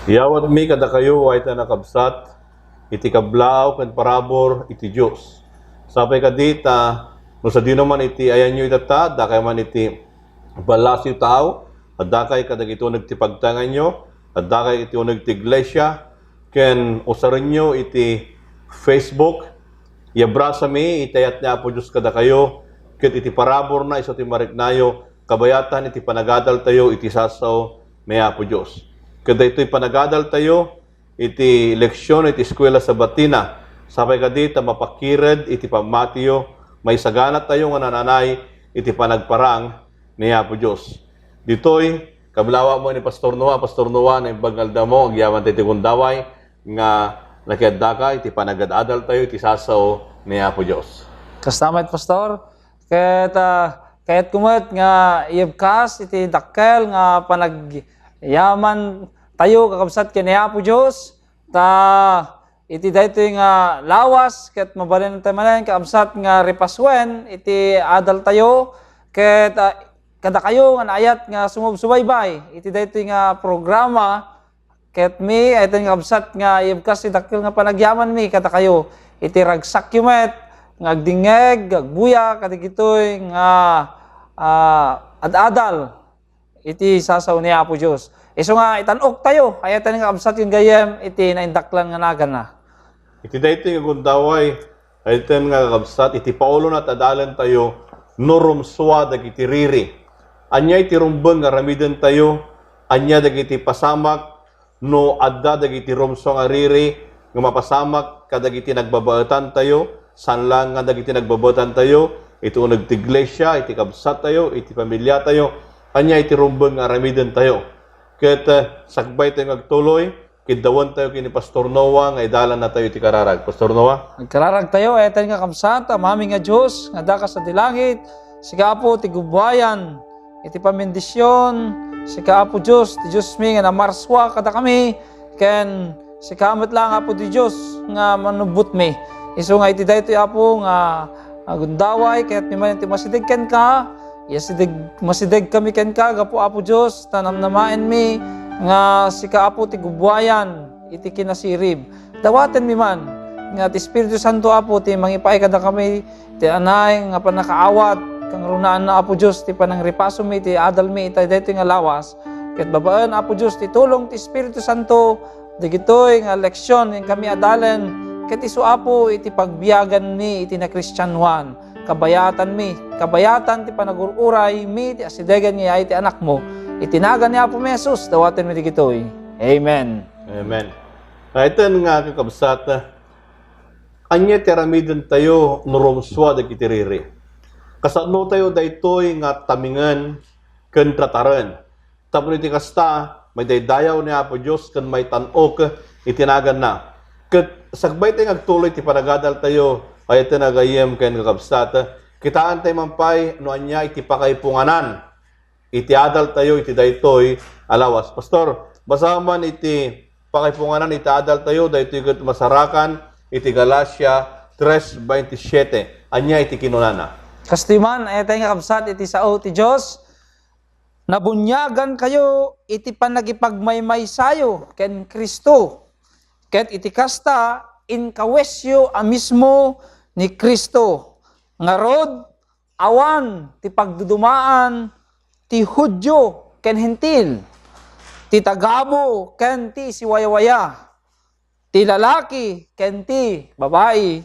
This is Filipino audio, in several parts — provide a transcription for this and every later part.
Yawat mi kada kayo ay ta nakabsat, iti kablao ken parabor iti Dios. Sapay kadita, no sa di naman iti ayan nyo itata, dakay man iti balasiw tao, at dakay kadag ito nagtipagtangan nyo, at dakay ito nagtiglesia, ken usarin nyo iti Facebook, yabrasa mi, itayat niya po Diyos kada kayo, ket iti parabor na iso ti mariknayo, kabayatan iti panagadal tayo, iti sasaw, maya po Diyos. Kada ito'y panagadal tayo, iti leksyon, iti eskwela sa batina. Sapay ka dita, mapakired, iti pamatiyo, may sagana tayo nga nananay, iti panagparang, niya po Diyos. Dito'y, kablawa mo ni Pastor Noah, na ibagalda mo, agyaman tayo iti kundaway, nga nakiadda ka, iti panagadadal tayo, iti sasaw, niya po Diyos. Kastamay Pastor, kahit kumot nga iibkas, iti dakkel, nga panagyaman tayo kakabsat kaniya po Diyos, iti dayto nga lawas, ket mabalin tayo manan, kakabsat nga repaswen, iti adal tayo, ket kada kayo nga naayat nga sumubsubaybay, iti dayto nga programa, ket mi, ito nga kakabsat nga iibkas, iti dakkel nga panagyaman mi, kada kayo, iti ragsak yumet, nga agdingeg, agbuya, kadigitoy nga ad-adal, iti sasaw niya po Diyos. Iso nga itanok tayo, ay ito nga kabsat yung gayem, iti naindaklan nga nagan na. Iti dayto nga gundaway, ay ito nga kabsat, iti paulo na tadalan tayo, nurumswa dagiti riri. Anya iti rumbeng nga ramiden tayo, anya dagiti pasamak, no adda dagiti rumso nga riri, nga mapasamak kadagiti nagbabaetan tayo, sanlang nga dagiti nagbabaetan tayo, ito nagtiglesia, iti kabsat tayo, iti pamilya tayo, anya iti rumbeng nga ramiden tayo. Ket sakbay tayo agtuloy, kidawan tayo kini Pastor Noah, nga idalan na tayo iti kararag. Pastor Noah? Nagkararag tayo, ay ito nga kabsat, amami nga Diyos, nga daka sa dilangit, sika po, ti gubayan, iti pamindisyon, sika po Diyos, ti Diyos mi, nga namarswa kada kami, ken sika amat lang po ti Diyos, nga manubot mi. Iso nga iti dayto apo nga gundaway, kaya't mi man iti masidigken ka, masidig kami ken ka, gapo apo Diyos, tanamnamain mi, nga sika apo ti gubwayan, iti kinasirib. Dawaten mi man, nga ti Espiritu Santo apo, ti mangipay kada kami, ti anay, nga panakaawat, kang runaan na apo Diyos, ti panangripaso mi, ti adal mi, iti dayto nga lawas, ket babaan apo Diyos, ti tulong ti Espiritu Santo, digitoy nga leksyon, yung kami adalen, ket isu apo, iti pagbiyagan mi, iti na Kristyanuhan, kabayatan mi, kabayatan ti panagururay mi, ti asidegan niya, iti anak mo, itinagan niya po Jesus, dawatin mi digitoy. Amen. Amen. Ito nga kakabsat, anya tiramidin tayo nurumswa dagiti riri. Kasano tayo daytoy nga tamingan ken trataran. Tapos iti kasta, may daydayaw ni Apo Diyos ken may tanok itinagan na. Ket sagbay tayo agtuloy ti panagadal tayo, ay ito nagayem ken kakabsat, kitaan tayo mampay no anya iti pakaipunganan. Iti adal tayo, iti daytoy alawas. Pastor, basa man iti pakaipunganan, iti adal tayo, daytoy ket masarakan, iti Galacia 3:27. Anya iti kinunana. Kastiman, ay tayo nga kabsat, iti sao ti Diyos, nabunyagan kayo, iti panagipagmaymay sayo, ken Kristo, ket iti kasta, inkawesyo amismo ni Kristo, ngarod, awan, ti pagdudumaan, ti Hudyo, ken Hentil, ti tagabo, ken ti siwayawaya, ti lalaki, ken ti babae,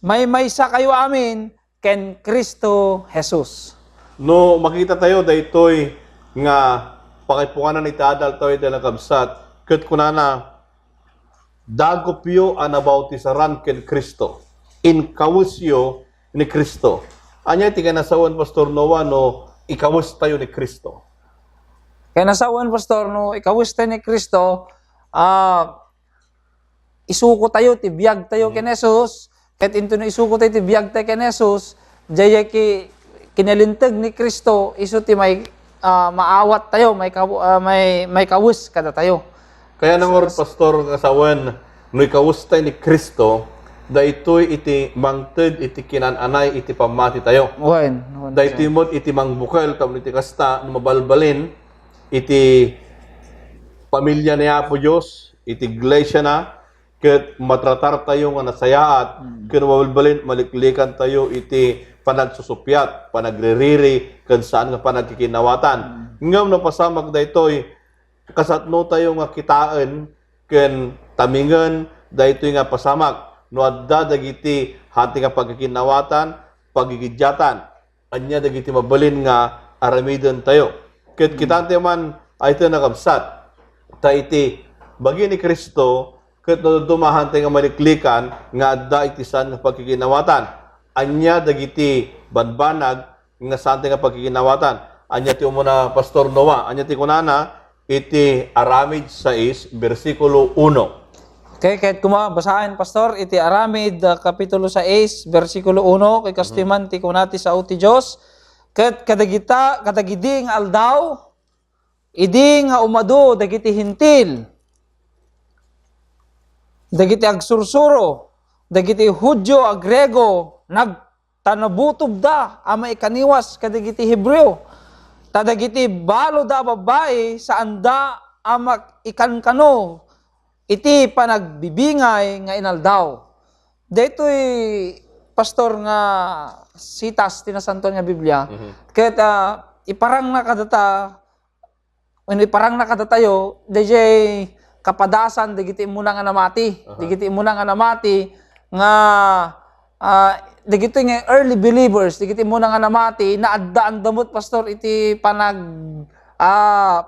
may sa kayo amin, ken Kristo Jesus. No makita tayo daytoy nga pakipunganan iti adal tayo iti nakabsat, ket kunana dagopyo anabautisaran ken Kristo, inkawusyo ni Kristo. Anya iti kanasawan Pastor Noah no ikawus tayo ni Kristo. Kaya nasawan, Pastor, no, ikawis tayo ni Kristo, isuko tayo, tibiyag tayo ken Jesus, kahit into na isuko tayo, tibiyag tayo ken Jesus, jaya kinalintag ni Kristo, iso ti may maawat tayo, may kawis kada tayo. Kaya nang Pastor kasawan, no ikawus tayo ni Kristo, daytoy iti mangted, iti kinananay, iti pamati tayo. Daytoy mo iti mangbukal, tapos iti kasta, mabalbalin, iti pamilya niya po Diyos, iti iglesia na, ket matratar tayo nga nasayaat, ket mabalbalin, maliklikan tayo iti panagsusupyat, panagririri, ken saan nga panagkikinawatan. Ngam na pasamag daytoy, kasatno tayo nga kitaan, ken tamingan, daytoy nga pasamag, no adda dagiti hati nga pagkikinawatan, pagigidyatan, anya dagiti mabalin nga aramiden tayo. Ket kitante man ay ito nakabsat, ta iti bagi ni Kristo, ket dumahan tayo nga maliklikan, nga adda iti saan nga pagkikinawatan. Anya dagiti banbanag, nga saan nga pagkikinawatan. Anya ti umuna Pastor Noah, anya ti kunana, iti Aramid 6, versikulo 1. Okay, kahit basahin, Pastor, iti Aramid, Kapitulo 6, versikulo 1, kay kastiman ti kunati sa uti Diyos, ket kadagiding aldaw, idi nga umado, dagiti hintil, dagiti agsursuro, dagiti Hudyo, Agrego, nagtanabutob da, ama ikaniwas, kadagiti Hebreo, tadagiti balo da babae, sa anda, ama ikankano, iti panagbibingay nga inaldaw. Dito'y pastor nga sitas tinasanton nga Biblia. Ket iparang nakadatayo DJ kapadasan digiti imuna nga namati. Digiti imuna nga namati nga digiti nga early believers, digiti imuna nga namati na addaan damot pastor iti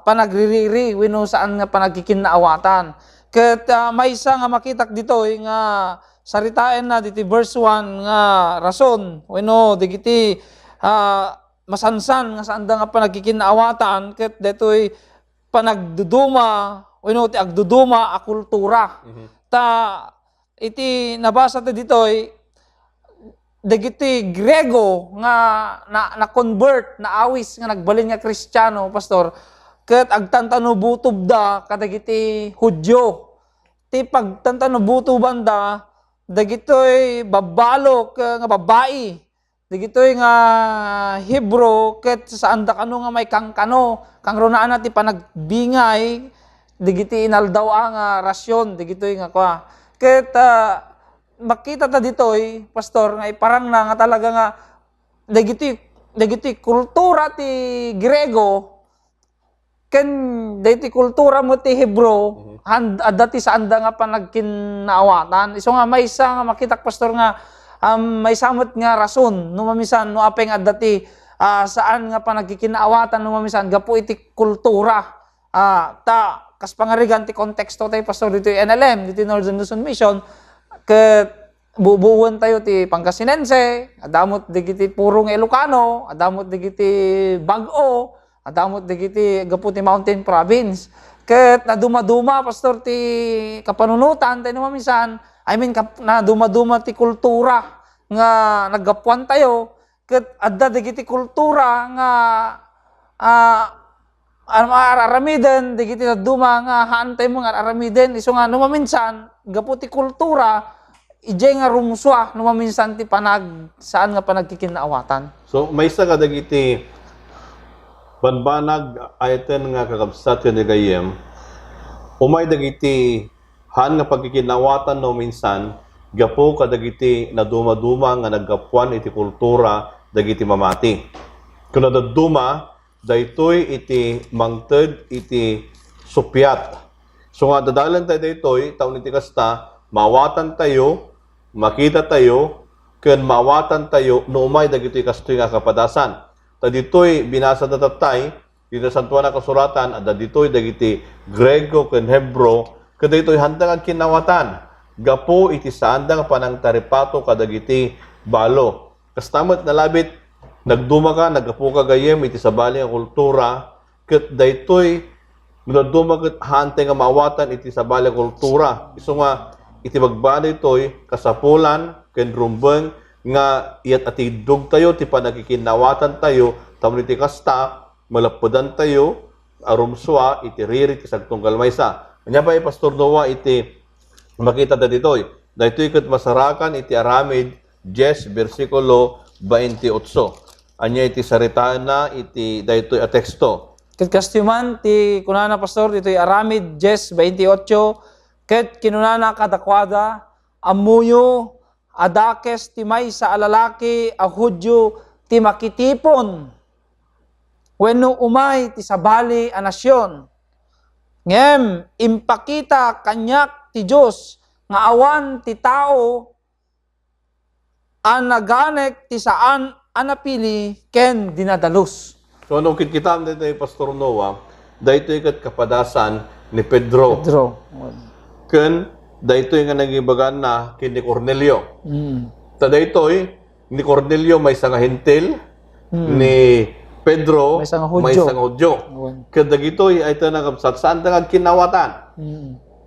panagririri wenno saan nga panagkikinnaawatan. Ket may isa nga makitak dito nga saritain na diti verse 1 nga rason wenno digiti masansan nga saan nga panagkikinawatan ket detoy panagduduma wenno ti agduduma a kultura. Ta iti nabasa ta ditoy dagiti Grego nga na-convert na awis nga nagbalin nga Kristiyano pastor ket agtantanubutob da kadagiti Hudyo. Ti pagtantanubutoban da dagitoy babalok nga babae. Dagitoy nga Hebro ket saan da kano nga may kangkano. Kang runaan ti panagbingay dagiti inaldaw nga rasyon dagitoy nga kwa. Ket makita ta ditoy pastor nga parang na nga talaga nga dagiti kultura ti Grego ken dati kultura mo ti Hebro dati sa anda nga panagkinaawatan iso nga may isa nga makitak pastor nga may samot nga rason no mamisan no apeng dati saan nga panagkinaawatan no mamisan gapo iti kultura ta kas pangarigan ti konteksto tay pastor dito NLM dito Northern Luzon Mission ket bubuon tayo ti Pangasinense adamot digiti purong Ilocano adamot digiti Bag-o adamot digiti gapu ti Mountain Province. Ket naduma-duma pastor ti kapanunutan tayo mamisan. Naduma-duma ti kultura nga naggapuan tayo. Ket adda digiti kultura nga aramiden digiti naduma nga haantay mo nga aramiden iso nga numaminsan gapu ti kultura ije nga rumswa numaminsan ti saan nga panagkikinaawatan. So may isa ka dagiti banbanag ayten nga kakabsat ken gayem umay dagiti han nga pagkikinawatan no minsan gapo kadagiti naduma-duma nga naggapuan iti kultura dagiti mamati. Kun nadaduma daytoy iti mangted iti supyat. So nga dadalan tayo daytoy taon iti kasta mawatan tayo, makita tayo ken mawatan tayo no umay dagiti kastoy nga kapadasan. Ta ditoy binasa datatay dito sa santuan nga kasuratan adda ditoy dagiti Grego ken Hebro ket ditoy handang kinawatan gapo iti saanda nga panangtaripato kadagiti balo. Kastamot na labit nagduma ka naggapo ka gayem iti sabali nga kultura ket daytoy nagduma ket hante nga mawatan iti sabali nga kultura. Isu nga iti magbali toy kasapulan ken rumbeng nga iyat atidog tayo ti panakikinawatan tayo tamno iti kasta malapudan tayo arumswa iti riri ti sagtunggal maysa. Anya pa Pastor Noah iti makita ta ditoy daytoy ket masarakan iti Aramid 10 versikulo 28. Anya iti saritaan na iti daytoy a teksto Ket kastyuman ti kunana pastor ditoy Aramid 10:28 ket kinunana kadakwada amuyo adakes ti maysa a lalaki a Hudyo ti makitipon wenno umay ti sabali a nasyon. Ngem impakita kanyak ti Dios nga awan ti tao an naganek ti saan anapili ken dinadalos. So anong kita dito ni Pastor Noah, dahito ikat kapadasan ni Pedro. Ken dahito nga nagibagan na kini Cornelio. Ta dahito ni Cornelio may sanga hentil, ni Pedro may sanga Hudyo. Ken dagito ay ito na kapsat saan nga kinawatan.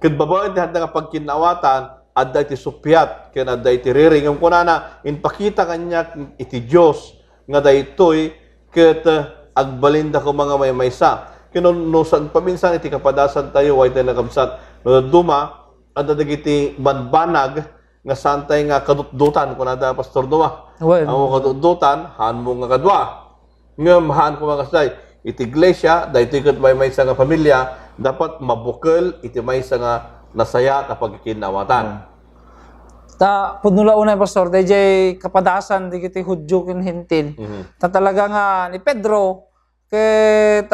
Ken babae ti handa nga pagkinawatan adda iti supyat ken adda iti riring ang kunana inpakita kanya iti Dios nga daytoy ket agbalinda ko mga maymaysa no paminsan iti kapadasan tayo way tayo nakabsat no duma adda dagiti banbanag nga santay nga kadutdutan kunada Pastor Noah. Ang kadutdutan han mo nga kadwa ngem han ko mga kasay iti iglesia daytoy ket maymaysa nga pamilya dapat mabukel iti maysa nga nasaya kapag kinawatan. Ta pudnula unay pastor dayjay kapadasan digiti Hudyo ken hentil. Ta talaga nga ni Pedro ket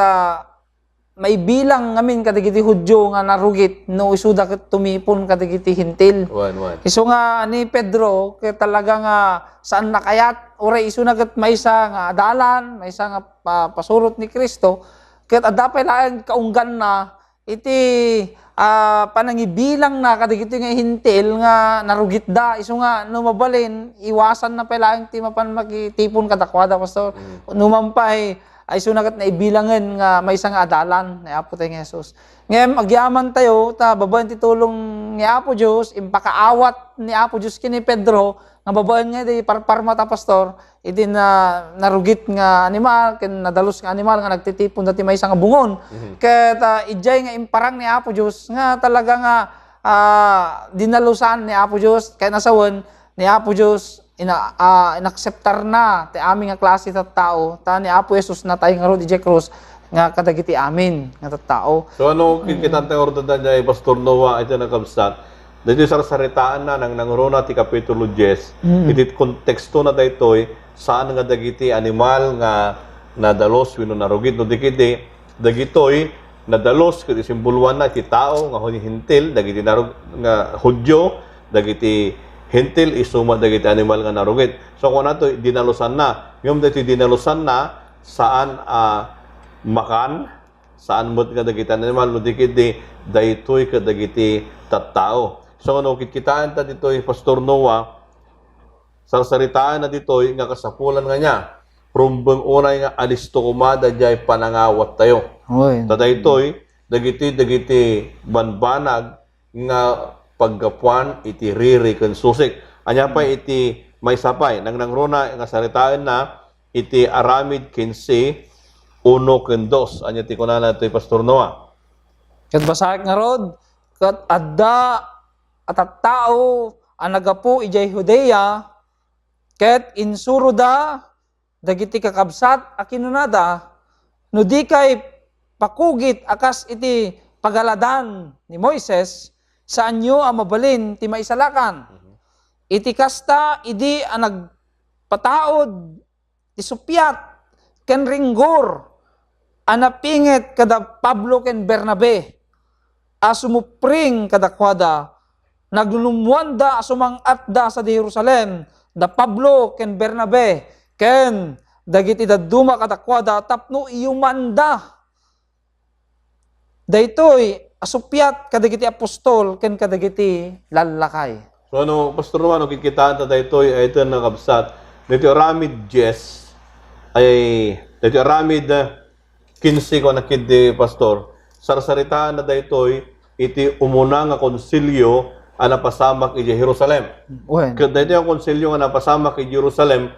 may bilang ngamin kadigiti Hudyo nga narugit no isuda ket tumipon kadigiti hentil. Isu nga ni Pedro ket talaga nga saan nakayat oray isu na ket maysa nga adalan, maysa nga pasurot ni Kristo ket adda pay laeng kaunggan na iti panangibilang na kadigiti nga hintil nga narugit da isu nga numabalin iwasan na pala ang ti mapan makitipon kadakwada pastor numampay ay isu na ket naibilangen nga may isang adalan ni Apo tayo Jesus ngem agyaman tayo ta babaen ti tulong ni Apo Dios impakaawat ni Apo Dios kini Pedro nga babaen nga di parparma ta pastor iti na narugit nga animal ken nadalos nga animal nga nagtitipon dati may isang bungon ket ijay nga imparang ni Apo Dios nga talaga nga dinalusan ni Apo Dios kay nasawen ni Apo Dios inakseptar na ti aming nga klase ta tao ta ni Apo Jesus na tayo nga rod ijay krus nga kadagiti amin nga tattao. So ano kitang ordo da jay Pastor Noah ito nakabsat dito sarsaritaan na ng nangruna ti kapitulo 10 iti konteksto na daytoy saan nga dagiti animal nga nadalos wenno narugit no dikiti dagitoy nadalos ket simboluan na ti tao nga hintil dagiti narug nga Hudyo dagiti hintil isuma dagiti animal nga narugit. So kung nato dinalusan na ngem daytoy dinalusan na saan makan saan mo nga dagiti animal no dikiti daytoy kadagiti tattao. So ano kitaan ta ditoy Pastor Noah sarsaritaan na ditoy nga kasapulan nga niya rumbeng unay nga alisto kumada jay panangawat tayo. Tadaytoy dagiti banbanag nga paggapuan iti riri ken susik. Anya pa iti may sapay nang nangruna nga saritaan na iti Aramid 15 1 ken 2. Anya ti kunana toy Pastor Noah. Ket basak nga rod ket adda at tao ang nagapu ijay Judea ket insuruda dagiti kakabsat a kinunada no di kay pakugit akas iti pagaladan ni Moises saan nyo ang mabalin ti maisalakan. Iti kasta idi ang nagpataod ti supyat ken ringgor anapinget kada Pablo ken Bernabe asumupring kadakwada naglumwanda sumangatda sa Jerusalem da Pablo ken Bernabe ken dagiti dadduma kadakwada tapno iyumanda daytoy asupyat kadagiti apostol ken kadagiti lalakay. So ano Pastor Noah no kikitaan ta daytoy ay ito nakabsat dito Aramid 10 ay dito Aramid 15 ko nakid pastor sarsaritaan na daytoy iti umuna nga konsilyo ang napasamak iti Jerusalem. Ket daytoy ang konsilyo nga napasamak iti Jerusalem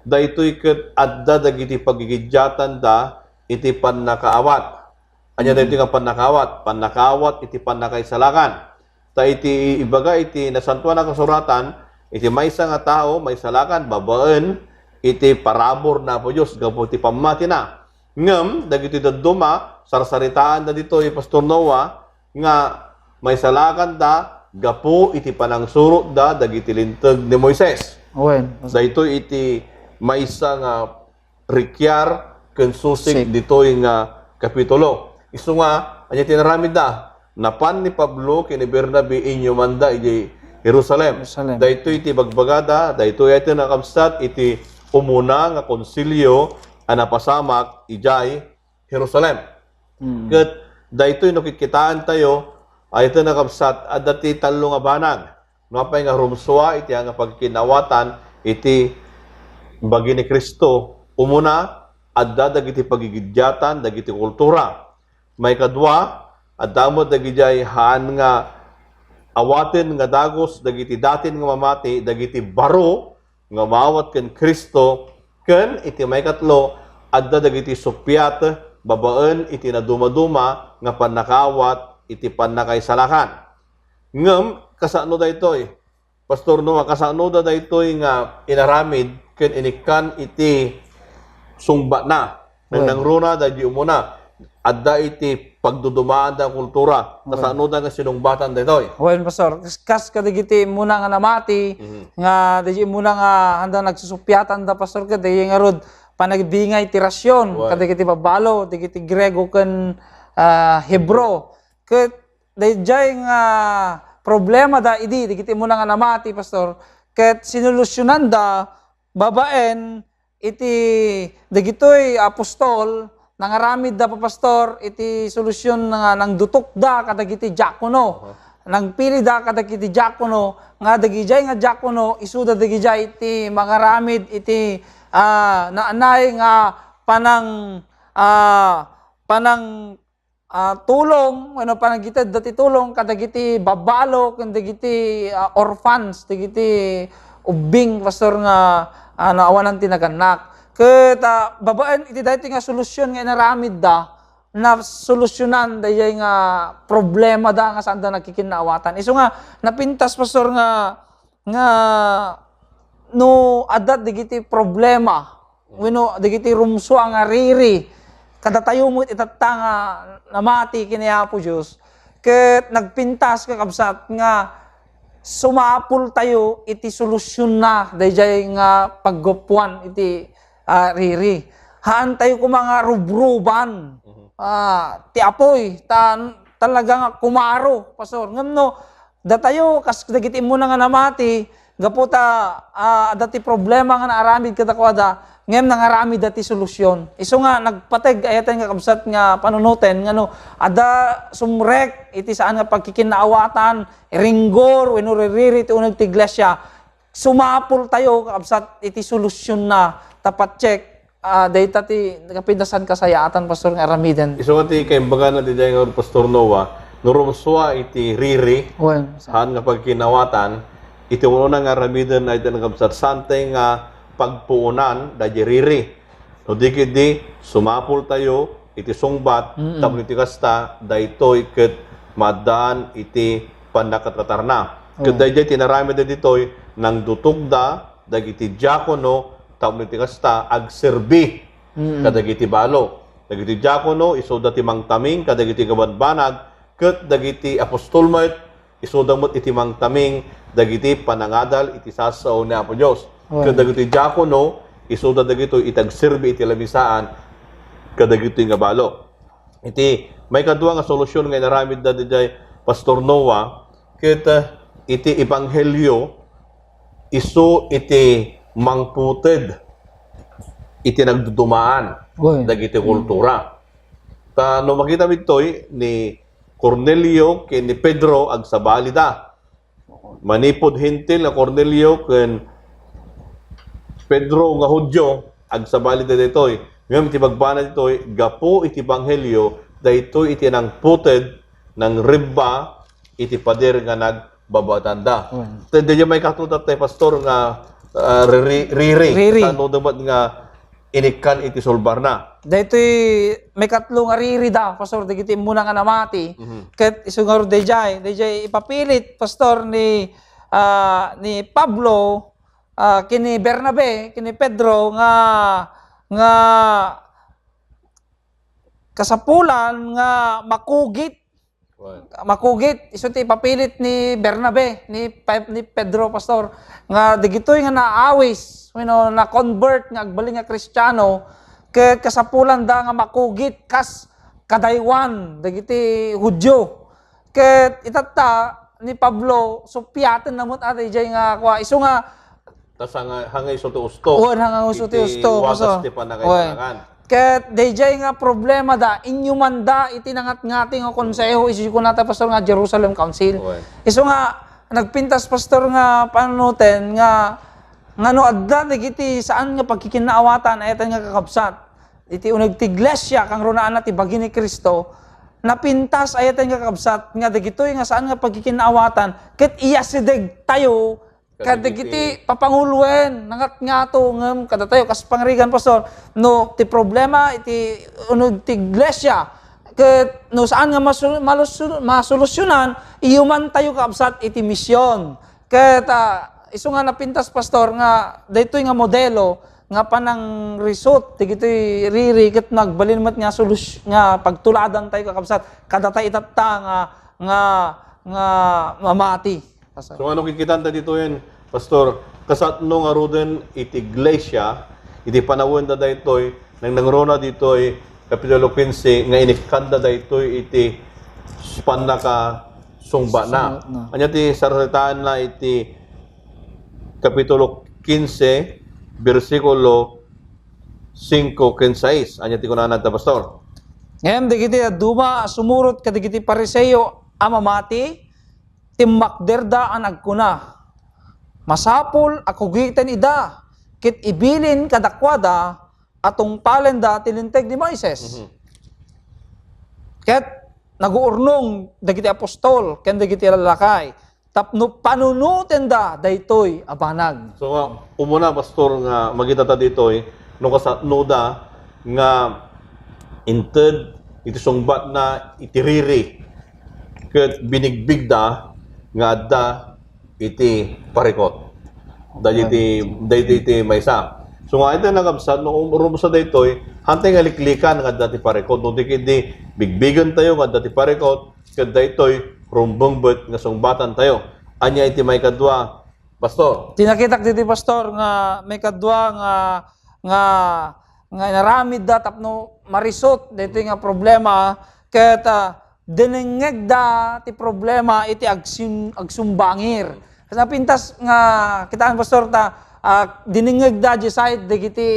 daytoy ket adda dagiti pagigidyatan da iti pannakaawat. Anya daytoy nga pannakaawat iti pannakaisalakan. Ta iti ibaga iti nasantuan nga kasuratan iti maysa nga tao may salakan babaen iti parabor na po Dios gapu ti pamati na. Ngem dagiti daduma sarsaritaan da ditoy Pastor Noah nga may salakan da gapo iti panangsuro da dagiti linteg ni Moises. Wen. Daytoy iti maysa nga rikyar ken susig ditoy nga kapitulo. Isu nga anya tinaramid da napan ni Pablo ken ni Bernabe inyo manda iti Jerusalem. Daytoy iti bagbagada, daytoy iti nakabsat iti umuna nga konsilyo a napasamak ijay Jerusalem. Ket daytoy no kikitaan tayo ay ito nakabsat at dati talo nga banag. No apay nga rumswa iti nga pagkinawatan iti bagi ni Kristo umuna adda dagiti pagigidyatan dagiti kultura. May kadwa adda mo dagiti haan nga awaten nga dagos dagiti datin nga mamati dagiti baro nga maawat ken Kristo ken iti may katlo adda dagiti supyat babaen iti naduma-duma nga pannakawat iti pannakaisalakan. Ngem kasano daytoy Pastor Noah kasano da daytoy nga inaramid ken inikan iti sungba na nang runa daydi umuna adda iti pagdudumaan da kultura kasano da nga sinungbatan daytoy. Wen pastor, kas kadagiti muna nga namati nga daydi muna nga handa nagsusupyatan da pastor kadagiti nga rod panagbingay ti rasyon kadagiti babalo dagiti Grego ken Hebro. Ket dayjay nga problema da idi dagiti muna nga namati pastor ket sinolusyonan da babaen iti dagitoy apostol nangaramid da pa pastor iti solusyon nga nang dutok da kadagiti diakono. Nangpili da kadagiti diakono nga dagijay nga diakono isuda dagijay iti mangaramid iti naanay nga panang tulong ano panagitid dati tulong kadagiti babalo ken dagiti orphans dagiti ubing pastor nga naawanan ti naganak. Ket babaen iti daytoy nga solusyon nga inaramid da na solusyonan dayay nga problema da nga saan da nagkikinaawatan. Isu nga napintas pastor nga no adat digiti problema wenno digiti rumswa nga riri kada tayo mo itatta nga namati kini Apo Dios ket nagpintas kakabsat nga sumapul tayo iti solusyon na dayjay nga paggopuan iti riri. Haan tayo ko mga rubruban. Ti apoy talaga nga kumaro pastor. Ngano datayo kas dagiti mo nga namati gaputa dati problema nga naaramid kadakwada ngem nangaramid dati solusyon. Isu nga nagpateg ayatan nga kabsat nga panunuten ngano ada sumrek iti saan nga pagkikinaawatan ringgor wenno riri ti uneg ti iglesia sumapul tayo kabsat iti solusyon na tapat check data ti kapindasan kasayaatan pastor nga aramiden. Isu nga ti kaimbaga na dijay nga Pastor Noah nurumswa iti riri han nga pagkinawatan iti uno nga aramiden ay tinagabsat santay nga pagpuunan da riri. No di sumapul tayo iti sungbat tapno iti kasta daytoy ket maddaan iti pandakatatarna. Ket dayjay tinaramid ditoy nang dutugda dagiti diakono tapno iti kasta agserbi kadagiti balo. Dagiti diakono isuda ti mangtaming kadagiti gabanbanag ket dagiti apostolmet isuda met iti mangtaming dagiti panangadal iti sasaw ni Apo Dios. Kadagiti diakono isuda dagito itagserbi iti labisaan kadagiti nga balo. Iti may kadua nga solusyon nga inaramid da dijay Pastor Noah ket iti ebanghelyo isu iti mangputed iti nagdudumaan dagiti kultura. No makita mitoy ni Cornelio ken ni Pedro agsabali da. Manipod hintil na Cornelio ken Pedro nga Hudyo agsabali da ditoy. Ngem iti bagbana ditoy gapo iti ebanghelyo daytoy iti nang puted ng ribba iti pader nga nagbabatanda. Tedya may katutat tay pastor nga riri. Ano dapat nga inikan iti solbar na. Daytoy may katlo nga riri da pastor dagiti muna nga namati. Ket isungar dayjay ipapilit pastor ni Pablo kini Bernabe kini Pedro nga kasapulan nga makugit iso ti papilit ni Bernabe ni Pedro pastor nga digitoy nga naawis na convert nga agbaling nga Kristiyano ket kasapulan da nga makugit kas kadaywan dagiti Hudyo ket itatta ni Pablo supyaten namot ati jay nga kwa iso nga tas hangay so to usto. hangay so to usto. Wagas ti panakailangan. Ket dayjay nga problema da inyumanda itinangat-ngati nga konseho isu ko nata pastor nga Jerusalem Council. Isu nga nagpintas pastor nga panunoten nga ngano adda dagiti saan nga pagkikinaawatan ayatan nga kakabsat. Iti uneg ti iglesia kang runaan ti bagi ni Kristo napintas ayatan nga kakabsat nga dagitoy nga saan nga pagkikinaawatan ket iyasideg tayo kadagiti papangulwen nangat nga to ngem kada tayo kas pangrigan pastor no ti problema iti unog ti iglesia ket no saan nga masolusyonan iyuman tayo kaabsat iti misyon ket isu nga napintas pastor nga daytoy nga modelo nga panang result digitoy riri ket nagbalin met nga nga pagtuladan tayo kakabsat kada tayo itatta nga mamati. So ano kikitanta dito yan, Pastor? Kasatno nga ruden iti iglesia, iti panawon da daytoy, nang nangrona ditoy, Kapitulo 15, nga inikanda daytoy iti panaka sungba na. Anya ti saralitaan na iti Kapitulo 15, versikulo 5 ken 6. Anya ti kunanan ta, Pastor? Ngem digiti duma sumurot kadigiti Pariseo amamati timmakderda ang agkuna. Masapol akugitan ida, kit ibilin kadakwada, atong palenda tilinteg ni Moises. Ket naguurnong dagiti apostol, ken dagiti lalakay, tapno panunutin da daytoy abanag. So umuna, Pastor, nga magitata ditoy, no kasatno da, nga inted, iti sungbat na itiriri, ket binigbig da, nga adda iti parikot. Dahil iti maysa. So nga ito nagabsat, nung rumsa daytoy, hantay nga liklikan nga adda iti parikot. Nung di bigbigan tayo nga adda iti parikot, kad daytoy rumbungbet nga sungbatan tayo. Anya iti may kadwa, Pastor. Tinakitak diti pastor nga may kadwa nga naramid da tapno marisot daytoy nga problema ket dinengeg da ti problema iti agsumbangir. Napintas nga kitaan pastor dinengeg da di side dagiti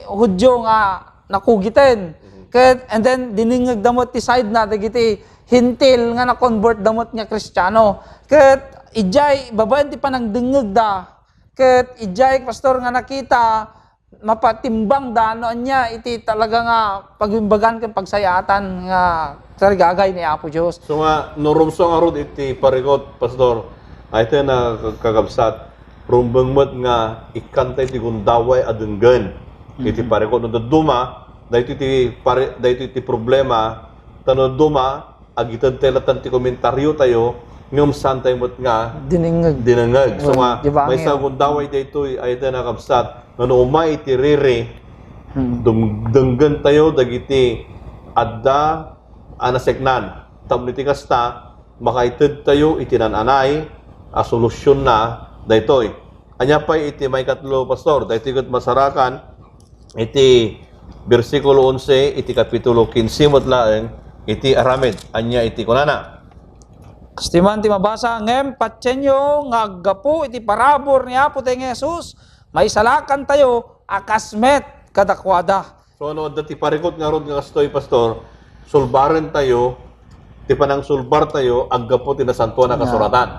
Hudyo nga nakugiten. Ket and then dinengeg damot ti side na dagiti hintil nga na-convert damot nga Kristiyano. Ket ijay babaen ti panagdengeg da. Ket ijay pastor nga nakita mapatimbang da ano anya iti talaga nga pagimbagan ken pagsayatan nga tarigagay ni Apo Dios. So nga norumso nga rod iti parikot, Pastor. Ay ito na kakabsat rumbengmet nga ikantay ti gundaway adenggen iti parikot no duma dayto iti problema tano duma agited telatan ti komentaryo tayo ngem santay met nga dinengeg. So nga may sa gundaway daytoy ay ito na kakabsat no umay iti riri denggen tayo dagiti adda anaseknan tamniti kasta makaited tayo itinananay a solusyon na daytoy. Anya pa iti may katlo, Pastor, daytoy ket masarakan iti bersikulo 11 iti kapitulo 15 met laeng iti aramid anya iti kunana. Kastiman ti mabasa ngem patsenyo nga aggapu iti parabor ni Apo tayong Jesus may salakan tayo akasmet kadakwada. So ano dati parikot nga rod nga kastoy, Pastor, sulbaren tayo ti panang sulbar tayo aggapu ti nasantuan na kasuratan.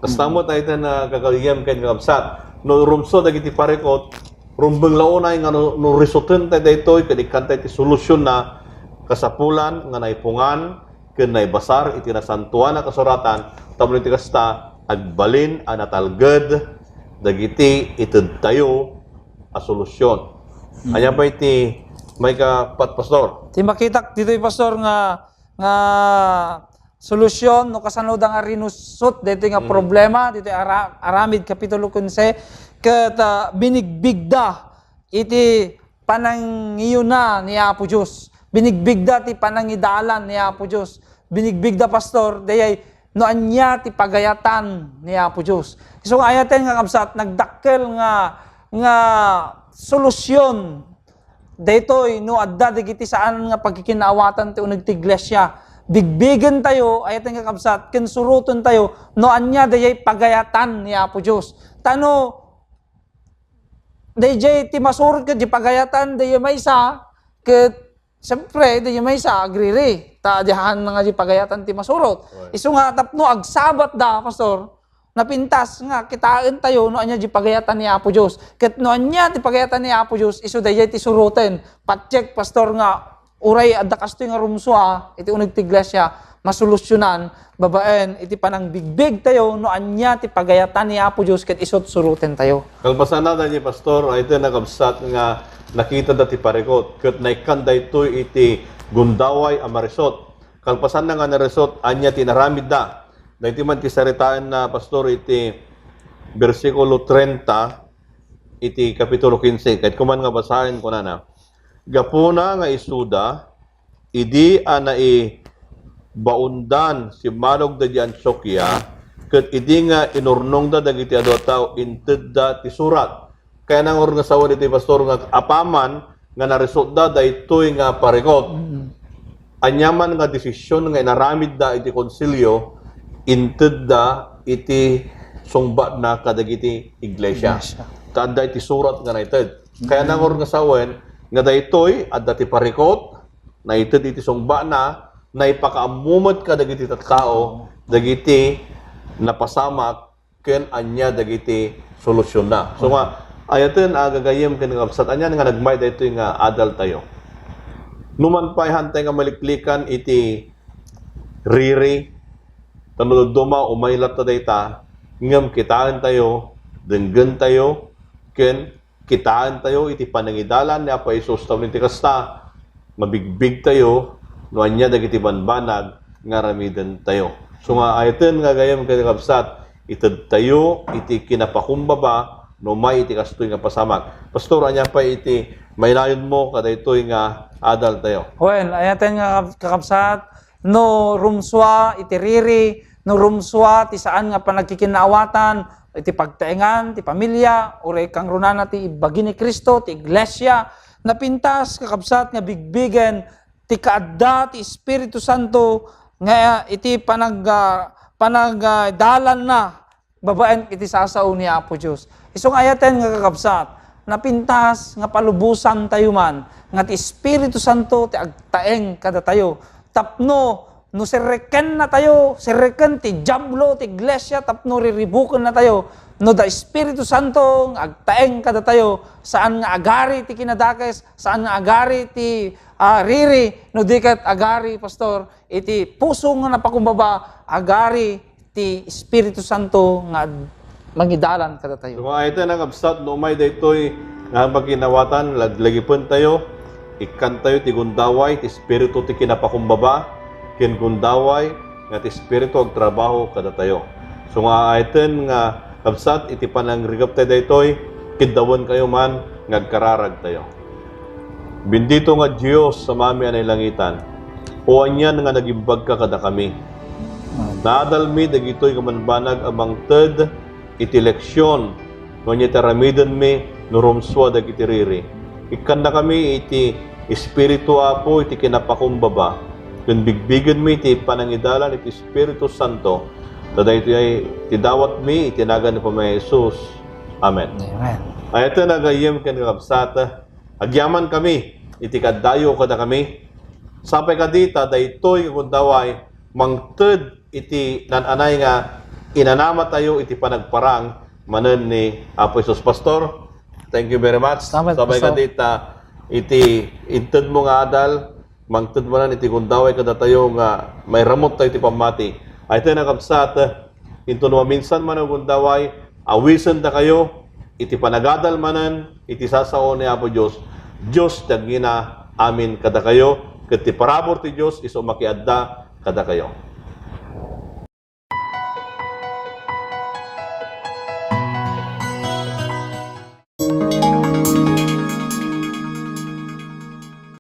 Kastamo tayo na kakaliyam ken kakabsat. No rumso dagiti parikot, rumbeng launay nga no resulten tayo daytoy kadikan tayo ti solusyon na kasapulan nga naipungan ken naibasar iti nasantuan na kasuratan tapno iti kasta agbalin a natalged dagiti ited tayo a solusyon. Anya pa iti may kapat, Pastor. Ti makitak dito'y pastor nga solusyon no kasano da nga rinusot dito nga problema dito aramid kapitulo 15 ket binigbigda iti panangiyuna ni Apo Dios Binigbigda ti panangidalan ni Apo Diyos. Binigbigda, pastor, dayay no anya ti pagayatan ni Apo Diyos. So ayaten nga kabsat, nagdakkel nga solusyon daytoy no adda digiti saan nga pagkikinaawatan ti uneg ti iglesia. Bigbigen tayo, ayaten nga kabsat, ken suruton tayo no anya dayay pagayatan ni Apo Diyos. Tano dayjay ti masurot ket di pagayatan dayay maysa ket siyempre, di may sa agriri. Dihan na nga di pagayatan ti masurot. Right. Iso nga tapno agsabat da, pastor, napintas nga kitaan tayo no anya di pagayatan ni Apo Dios. Ket no anya ti pagayatan ni Apo Dios iso dayay ti suruten. Patcheck, pastor, nga uray adda kastoy nga rumsua iti uneg ti iglesia masolusyonan babaen iti panang bigbig tayo no anya ti pagayatan ni Apo Dios ket isot suruten tayo. Kalpasan na ni pastor, ay ito nakabsat nga nakita dati parikot. Kat naikanda ito iti gundaway amarisot. Kalpasan na nga narisot, anya tinaramid da. Dahiti man tisaritaan na pastor iti versikulo 30, iti kapitulo 15. Kahit kuman nga basahin ko na. Gapuna nga isuda, idi anai baundan si Manog da di Antioquia, kat idi nga inurnong da dagiti ado tao inted da ti surat. Kaya nang nga sawa dito pastor nga apaman nga naresult da daytoy nga parikot. Anyaman nga desisyon nga inaramid da iti konsilyo inted da iti sungba na kadagiti iglesia. Tanda iti surat nga naited. Kaya nang nga sawen nga daytoy adda ti parikot na ited iti sungba na naipakaamumot kadagiti tattao dagiti napasamak ken anya dagiti solusyon na. So nga ayaten agagayem ken kapsat anya nga nagmay daytoy nga adal tayo. Numan pay hantay nga maliklikan iti riri tanod duma umaylat ta dayta ngem kitaan tayo denggen tayo ken kitaan tayo iti panangidalan ni Apo Hesus tawen ti kasta mabigbig tayo no anya dagiti banbanag nga ramiden tayo. So nga ayaten nga gayem ken kapsat ited tayo iti kinapakumbaba no may iti kastoy nga pasamak. Pastor, anya pa iti may layon mo kada ito'y nga adal tayo. Well, ayaten nga kakabsat, no rumswa iti riri, no rumswa ti saan nga panagkikinaawatan, iti pagtaengan, ti pamilya, uray kang runana ti ibagi ni Kristo, ti iglesia, napintas kakabsat nga bigbigen, ti kaadda, ti Espiritu Santo, nga iti panagdalan na, babaen iti sasao ni Apo Diyos. Isong ayaten nga kakabsat, napintas nga palubusan tayo man, nga ti Espiritu Santo ti agtaeng kada tayo. Tapno, no sirreken na tayo, sirreken ti jablo, ti iglesia, tapno riribukan na tayo. No da Espiritu Santo nga agtaeng kada tayo, saan nga agari ti kinadakes, saan nga agari ti riri, no dikat agari, pastor, iti puso nga napakumbaba, agari ti Espiritu Santo nga mangidalan kada tayo. So ito na kabsat no may daytoy nga maginawatan laglagipon tayo ikan tayo ti gundaway ti espiritu ti kinapakumbaba ken gundaway nga ti espiritu ag trabaho kada tayo. So nga ito nga kabsat iti panangrigap tayo daytoy kidawon kayo man ngagkararag tayo. Bendito nga Dios sa mami anay langitan. O anyan nga nagimbag ka kada kami. Nadalmi dagitoy kamanbanag amang ted iti leksyon no niya taramiden mi no rumswa dagiti riri. Ikan na kami iti Espiritu Apo iti kinapakumbaba ken bigbigen mi iti panangidalan iti Espiritu Santo taday iti ay tidawat mi itinagan ni Pamay Jesus. Amen. Amen. Ayto na gayem ken kapsat agyaman kami iti kaddayo kada kami sapay kadita daytoy kundaway mangted iti nananay nga inanama tayo iti panagparang manen ni Apo Hesus. Pastor, thank you very much. Salamat, sabay ka Pastor. dita iti inted mo nga adal mangted mo na iti kundaway kada tayo nga may ramot tayo iti pamati. Ay tayo nakapsat into no minsan man ang kundaway awisen da kayo iti panagadal manen iti sasao ni Apo Dios. Dios tagina amin kada kayo ket ti parabor ti Dios iso makiadda kada kayo.